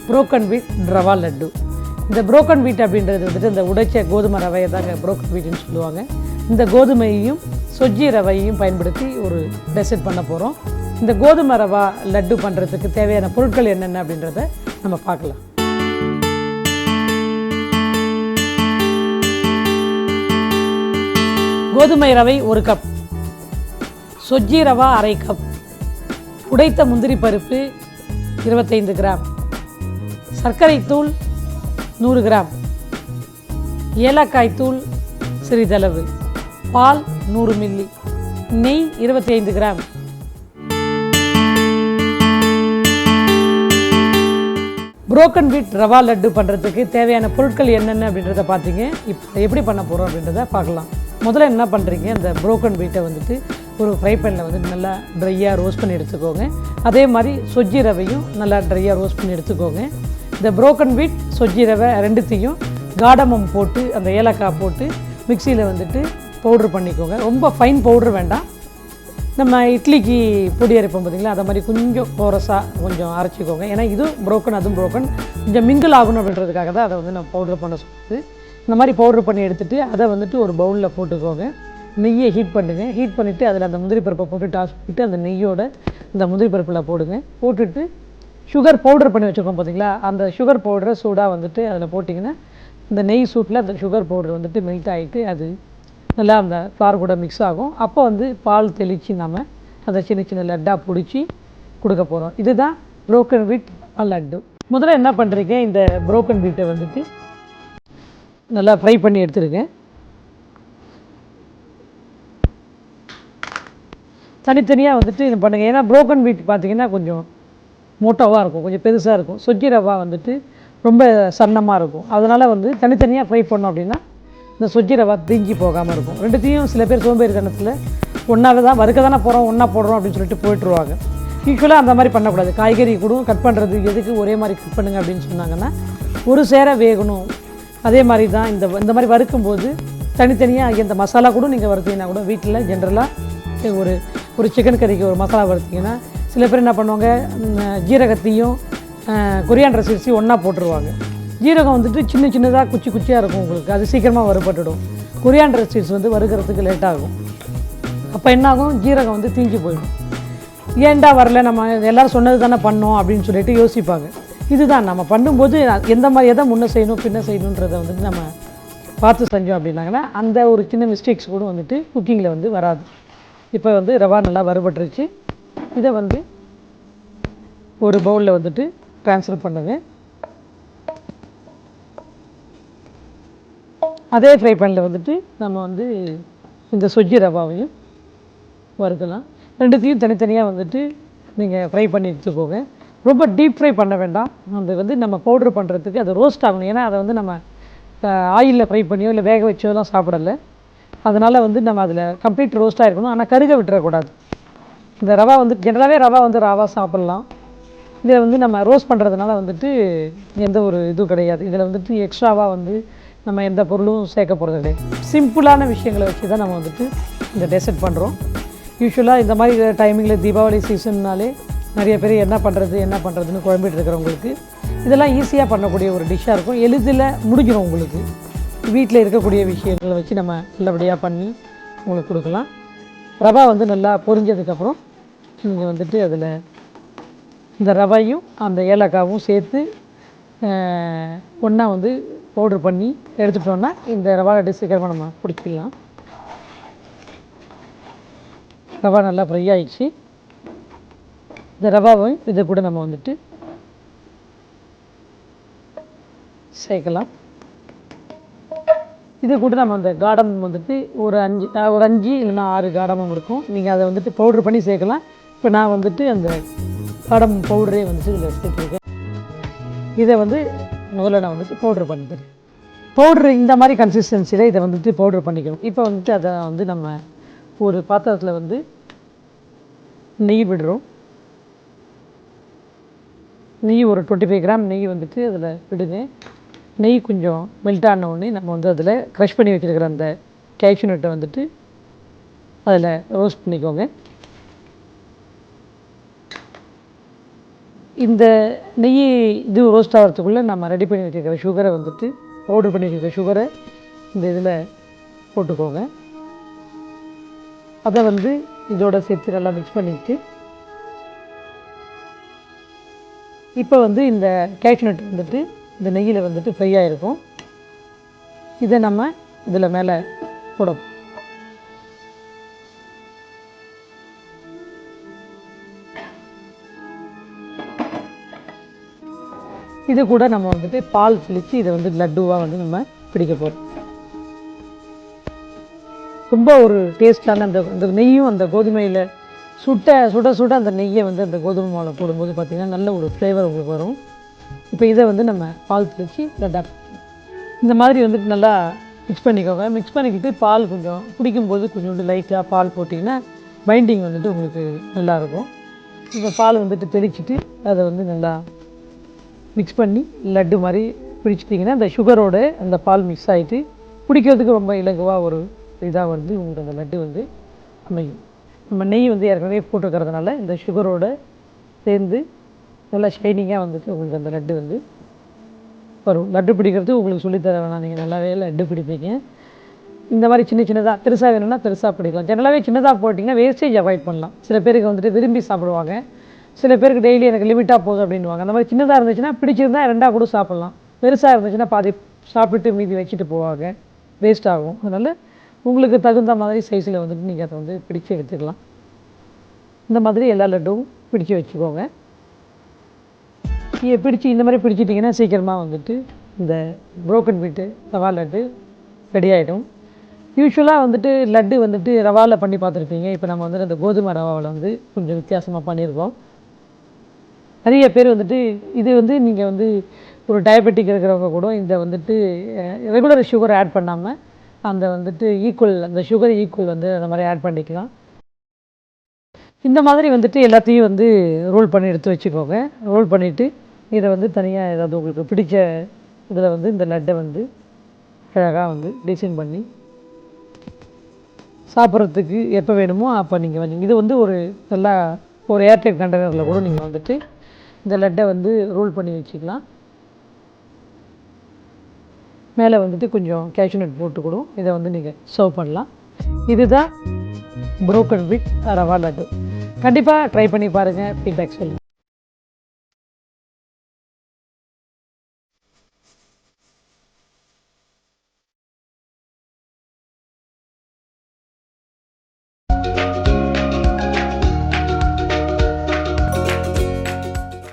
Broken வீட் ரவா லட்டு. இந்த broken வீட் அப்படின்றது வந்துட்டு இந்த உடைச்ச கோதுமை ரவையை தாங்க புரோக்கன் வீட்டுன்னு சொல்லுவாங்க. இந்த கோதுமையையும் சொஜ்ஜி ரவையையும் பயன்படுத்தி ஒரு டெசர்ட் பண்ண போகிறோம். இந்த கோதுமை ரவா லட்டு பண்ணுறதுக்கு தேவையான பொருட்கள் என்னென்ன அப்படின்றத நம்ம பார்க்கலாம். கோதுமை ரவை 1 கப், சொஜ்ஜி ரவா அரை கப், உடைத்த முந்திரி பருப்பு 25 கிராம், சர்க்கரை தூள் 100 கிராம், ஏலக்காய் தூள் சிறிதளவு, பால் 100 மில்லி, நெய் 25 கிராம். புரோக்கன் வீட் ரவா லட்டு பண்ணுறதுக்கு தேவையான பொருட்கள் என்னென்ன அப்படின்றத பார்த்தீங்க. இப்போ எப்படி பண்ண போகிறோம் அப்படின்றத பார்க்கலாம். முதல்ல என்ன பண்ணுறீங்க, இந்த புரோக்கன் வீட்டை வந்துட்டு ஒரு ஃப்ரை பேனில் வந்துட்டு நல்லா ட்ரையாக ரோஸ்ட் பண்ணி எடுத்துக்கோங்க. அதே மாதிரி சொஜ்ஜி ரவையும் நல்லா ட்ரையாக ரோஸ்ட் பண்ணி எடுத்துக்கோங்க. இந்த புரோக்கன் வீட் சொஜ்ஜி ரவை ரெண்டுத்தையும் காடமம் போட்டு அந்த ஏலக்காய் போட்டு மிக்சியில் வந்துட்டு பவுட்ரு பண்ணிக்கோங்க. ரொம்ப ஃபைன் பவுட்ரு வேண்டாம். நம்ம இட்லிக்கு பொடி அரைப்போம் பார்த்திங்களா, அதை மாதிரி கொஞ்சம் கோரஸாக கொஞ்சம் அரைச்சிக்கோங்க. ஏன்னா இதுவும் புரோக்கன் அதுவும் புரோக்கன் கொஞ்சம் மிங்கிள் ஆகணும் அப்படின்றதுக்காக தான் அதை வந்து நம்ம பவுட்ரு பண்ண சொல்லுது. இந்த மாதிரி பவுட்ரு பண்ணி எடுத்துகிட்டு அதை வந்துட்டு ஒரு பவுலில் போட்டுக்கோங்க. நெய்யை ஹீட் பண்ணுங்கள். ஹீட் பண்ணிவிட்டு அதில் அந்த முந்திரி பருப்பை போட்டு டாஸ் பண்ணிவிட்டு அந்த நெய்யோட இந்த முந்திரி பருப்பில் போடுங்க. போட்டுட்டு சுகர் பவுட்ரு பண்ணி வச்சுருக்கோம் பார்த்திங்களா, அந்த சுகர் பவுடரை சூடாக வந்துட்டு அதில் போட்டிங்கன்னா இந்த நெய் சூட்டில் அந்த சுகர் பவுடர் வந்துட்டு மெல்ட் ஆகிட்டு அது நல்லா அந்த ஃப்ளார் கூட மிக்ஸ் ஆகும். அப்போ வந்து பால் தெளித்து நம்ம அதை சின்ன சின்ன லட்டாக பிடிச்சி கொடுக்க போகிறோம். இதுதான் புரோக்கன் வீட் லட்டு. முதல்ல என்ன பண்ணுறீங்க, இந்த புரோக்கன் வீட்டை வந்துட்டு நல்லா ஃப்ரை பண்ணி எடுத்துருங்க. தனித்தனியாக வந்துட்டு இது பண்ணுங்கள். ஏன்னா புரோக்கன் வீட் பார்த்திங்கன்னா கொஞ்சம் மோட்டாவாக இருக்கும், கொஞ்சம் பெருசாக இருக்கும். சொஜ்ஜி ரவா வந்துட்டு ரொம்ப சன்னமாக இருக்கும். அதனால் வந்து தனித்தனியாக ஃப்ரை பண்ணோம் அப்படின்னா இந்த சொஜ்ஜி ரவா தீஞ்சி போகாமல் இருக்கும். ரெண்டுத்தையும் சில பேர் சோம்பேறி கணத்தில் ஒன்றாவே தான் வறுக்க தானே போகிறோம், ஒன்றா போடுறோம் அப்படின்னு சொல்லிட்டு போய்ட்டுருவாங்க. யூஸ்வலாக அந்த மாதிரி பண்ணக்கூடாது. காய்கறி கூட கட் பண்ணுறது எதுக்கு ஒரே மாதிரி கட் பண்ணுங்க அப்படின்னு சொன்னாங்கன்னா ஒரு சேர வேகணும். அதே மாதிரி தான் இந்த மாதிரி வறுக்கும்போது தனித்தனியாக இந்த மசாலா கூட நீங்கள் வறுத்தீங்கன்னா கூட வீட்டில் ஜென்ரலாக ஒரு சிக்கன் கறிக்கு ஒரு மசாலா வறுத்திங்கன்னா சில பேர் என்ன பண்ணுவாங்க, ஜீரகத்தையும் கொரியாண்டர் சீட்ஸையும் ஒன்றா போட்டுருவாங்க. ஜீரகம் வந்துட்டு சின்ன சின்னதாக குச்சி குச்சியாக இருக்கும், உங்களுக்கு அது சீக்கிரமாக வறுபட்டுடும். கொரியாண்டர் சீட்ஸ் வந்து வறுக்கிறதுக்கு லேட்டாகும். அப்போ என்னாகும், ஜீரகம் வந்து தீஞ்சு போயிடும். ஏன்டா வரல, நம்ம எல்லோரும் சொன்னது தானே பண்ணோம் அப்படின்னு சொல்லிட்டு யோசிப்பாங்க. இதுதான் நம்ம பண்ணும்போது எந்த மாதிரி எதை முன்னே செய்யணும் பின்ன செய்யணுன்றதை வந்துட்டு நம்ம பார்த்து செஞ்சோம் அப்படின்னாங்கன்னா அந்த ஒரு சின்ன மிஸ்டேக்ஸ் கூட வந்துட்டு குக்கிங்கில் வந்து வராது. இப்போ வந்து ரவா நல்லா வறுபட்டுருச்சு. இதை வந்து ஒரு பவுலில் வந்துட்டு ட்ரான்ஸ்ஃபர் பண்ணுங்க. அதே ஃப்ரை பேனில் வந்துட்டு நம்ம வந்து இந்த சொஜ்ஜி ரவாவையும் வறுக்கலாம். ரெண்டுத்தையும் தனித்தனியாக வந்துட்டு நீங்கள் ஃப்ரை பண்ணி எடுத்துக்கோங்க. ரொம்ப டீப் ஃப்ரை பண்ண வேண்டாம். அது வந்து நம்ம பவுட்ரு பண்ணுறதுக்கு அது ரோஸ்ட் ஆகணும். ஏன்னா அதை வந்து நம்ம ஆயிலில் ஃப்ரை பண்ணியோ இல்லை வேக வச்சோலாம் சாப்பிடலை. அதனால் வந்து நம்ம அதில் கம்ப்ளீட் ரோஸ்ட்டாக இருக்கணும். ஆனால் கருக விட்டுறக்கூடாது. இந்த ரவா வந்து ஜென்ரலாகவே ரவா வந்து ராவாக சாப்பிட்லாம். இதை வந்து நம்ம ரோஸ்ட் பண்ணுறதுனால வந்துட்டு எந்த ஒரு இதுவும் கிடையாது. இதில் வந்துட்டு எக்ஸ்ட்ராவாக வந்து நம்ம எந்த பொருளும் சேர்க்க போகிறது கிடையாது. சிம்பிளான விஷயங்களை வச்சு தான் நம்ம வந்துட்டு இந்த டெசர்ட் பண்ணுறோம். யூஸ்வலாக இந்த மாதிரி டைமிங்கில் தீபாவளி சீசன்னாலே நிறைய பேர் என்ன பண்ணுறதுன்னு குழம்பிட்டு இருக்கிறவங்களுக்கு இதெல்லாம் ஈஸியாக பண்ணக்கூடிய ஒரு டிஷ்ஷாக இருக்கும். எளிதில் முடிஞ்சிடும். உங்களுக்கு வீட்டில் இருக்கக்கூடிய விஷயங்களை வச்சு நம்ம நல்லபடியாக பண்ணி உங்களுக்கு கொடுக்கலாம். ரவா வந்து நல்லா பொரிஞ்சதுக்கப்புறம் நீங்கள் வந்துட்டு அதில் இந்த ரவையும் அந்த ஏலக்காவும் சேர்த்து ஒன்றா வந்து பவுட்ரு பண்ணி எடுத்துட்டோன்னா இந்த ரவா லட்டு சீக்கிரமாக நம்ம பிடிச்சிக்கலாம். ரவா நல்லா ஃப்ரை ஆகிடுச்சு. இந்த ரவாவை இதை கூட நம்ம வந்துட்டு சேர்க்கலாம். இது கூட நம்ம அந்த காடமம் வந்துட்டு ஒரு 5 இல்லைன்னா 6 காடமம் இருக்கும். நீங்கள் அதை வந்துட்டு பவுட்ரு பண்ணி சேர்க்கலாம். இப்போ நான் வந்துட்டு அந்த காடமம் பவுடரே வந்துட்டு இதில் சேர்த்துருக்கேன். இதை வந்து முதல்ல நான் வந்துட்டு பவுட்ரு பண்ணிக்கிறேன். பவுட்ரு இந்த மாதிரி கன்சிஸ்டன்சியில் இதை வந்துட்டு பவுட்ரு பண்ணிக்கணும். இப்போ வந்துட்டு அதை வந்து நம்ம ஒரு பாத்திரத்தில் வந்து நெய் விடுறோம். நெய் ஒரு 25 கிராம் நெய் வந்துட்டு அதில் விடுங்க. நெய் கொஞ்சம் மெல்ட் ஆனவுடனே நம்ம வந்து அதில் க்ரஷ் பண்ணி வச்சுருக்கிற அந்த கேஷ்யூ நட்டை வந்துட்டு அதில் ரோஸ்ட் பண்ணிக்கோங்க. இந்த நெய் இது ரோஸ்ட் ஆகிறதுக்குள்ளே நம்ம ரெடி பண்ணி வச்சுருக்கிற சுகரை வந்துட்டு பவுடர் பண்ணி வச்சுருக்கிற சுகரை இந்த இதில் போட்டுக்கோங்க. அதை வந்து இதோட சேர்த்து நல்லா மிக்ஸ் பண்ணிவிட்டு இப்போ வந்து இந்த கேஷ்நட் வந்துட்டு இந்த நெய்யில் வந்துட்டு ஃப்ரை ஆகிருக்கும். இதை நம்ம இதில் மேலே போடணும். இது கூட நம்ம வந்துட்டு பால் தெளித்து இதை வந்து லட்டுவாக வந்து நம்ம பிடிக்க போகிறோம். ரொம்ப ஒரு டேஸ்டான அந்த நெய்யும் அந்த கோதுமையில் சுட அந்த நெய்யை வந்து அந்த கோதுமை மாவில் போடும்போது பார்த்திங்கன்னா நல்ல ஒரு ஃப்ளேவர் உங்களுக்கு வரும். இப்போ இதை வந்து நம்ம பால் தெளித்து லட்டாக இந்த மாதிரி வந்துட்டு நல்லா மிக்ஸ் பண்ணிக்கோங்க. மிக்ஸ் பண்ணிக்கிட்டு பால் கொஞ்சம் குடிக்கும்போது கொஞ்சோண்டு லைட்டாக பால் போட்டிங்கன்னா பைண்டிங் வந்துட்டு உங்களுக்கு நல்லாயிருக்கும். இப்போ பால் வந்துட்டு தெளிச்சிட்டு அதை வந்து நல்லா மிக்ஸ் பண்ணி லட்டு மாதிரி பிடிச்சிட்டிங்கன்னா அந்த சுகரோட அந்த பால் மிக்ஸ் ஆகிட்டு குடிக்கிறதுக்கு ரொம்ப இலகுவாக ஒரு இதாக வந்து உங்களுக்கு அந்த லட்டு வந்து அமையும். நம்ம நெய் வந்து ஏற்கனவே போட்டுக்கிறதுனால இந்த சுகரோட சேர்ந்து நல்லா ஷைனிங்காக வந்துட்டு உங்களுக்கு அந்த லட்டு வந்து வரும். லட்டு பிடிக்கிறது உங்களுக்கு சொல்லித்தர வேணாம், நீங்கள் நல்லாவே லட்டு பிடிப்பீங்க. இந்த மாதிரி சின்னதாக பெருசாக வேணும்னா பெருசாக பிடிக்கலாம். ஜெனரலாகவே சின்னதாக போட்டிங்கன்னா வேஸ்டேஜ் அவாய்ட் பண்ணலாம். சில பேருக்கு வந்துட்டு விரும்பி சாப்பிடுவாங்க, சில பேருக்கு டெய்லி எனக்கு லிமிட்டாக போகுது அப்படின்வாங்க. அந்த மாதிரி சின்னதாக இருந்துச்சுன்னா பிடிச்சிருந்தா 2ஆக கூட சாப்பிட்லாம். பெருசாக இருந்துச்சுன்னா பாதி சாப்பிட்டு மீதி வச்சுட்டு போவாங்க, வேஸ்ட் ஆகும். அதனால் உங்களுக்கு தகுந்த மாதிரி சைஸில் வந்துட்டு நீங்கள் அதை வந்து பிடிச்சி எடுத்துக்கலாம். இந்த மாதிரி எல்லா லட்டும் பிடிச்சி வச்சுக்கோங்க. நீங்கள் பிடிச்சி இந்த மாதிரி பிடிச்சிட்டிங்கன்னா சீக்கிரமாக வந்துட்டு இந்த புரோக்கன் வீட்டு ரவா லட்டு ரெடி ஆகிடும். யூஸ்வலாக வந்துட்டு லட்டு வந்துட்டு ரவாவில் பண்ணி பார்த்துருப்பீங்க. இப்போ நம்ம வந்துட்டு அந்த கோதுமை ரவாவில் வந்து கொஞ்சம் வித்தியாசமாக பண்ணியிருக்கோம். நிறைய பேர் வந்துட்டு இது வந்து நீங்கள் வந்து ஒரு டயபெட்டிக் இருக்கிறவங்க கூட இந்த வந்துட்டு ரெகுலர் சுகர் ஆட் பண்ணாமல் அந்த வந்துட்டு அந்த சுகர் ஈக்குவல் வந்து அந்த மாதிரி ஆட் பண்ணிக்கலாம். இந்த மாதிரி வந்துட்டு எல்லாத்தையும் வந்து ரோல் பண்ணி எடுத்து வச்சுக்கோங்க. ரோல் பண்ணிவிட்டு இதை வந்து தனியாக ஏதாவது உங்களுக்கு பிடிச்ச இதில் வந்து இந்த லட்டை வந்து அழகாக வந்து டிசைன் பண்ணி சாப்பிட்றதுக்கு எப்போ வேணுமோ அப்போ நீங்கள் வந்து இது வந்து ஒரு நல்லா ஒரு ஏர்டைட் கண்டெய்னரில் கூட நீங்கள் வந்துட்டு இந்த லட்டை வந்து ரோல் பண்ணி வச்சுக்கலாம். மேலே வந்துட்டு கொஞ்சம் கேஷ்யூநட் போட்டு கூட இதை வந்து நீங்கள் சர்வ் பண்ணலாம். இதுதான் புரோக்கன் வித் ரவா லட்டு. கண்டிப்பாக ட்ரை பண்ணி பாருங்கள், ஃபீட்பேக் சொல்லுங்கள்.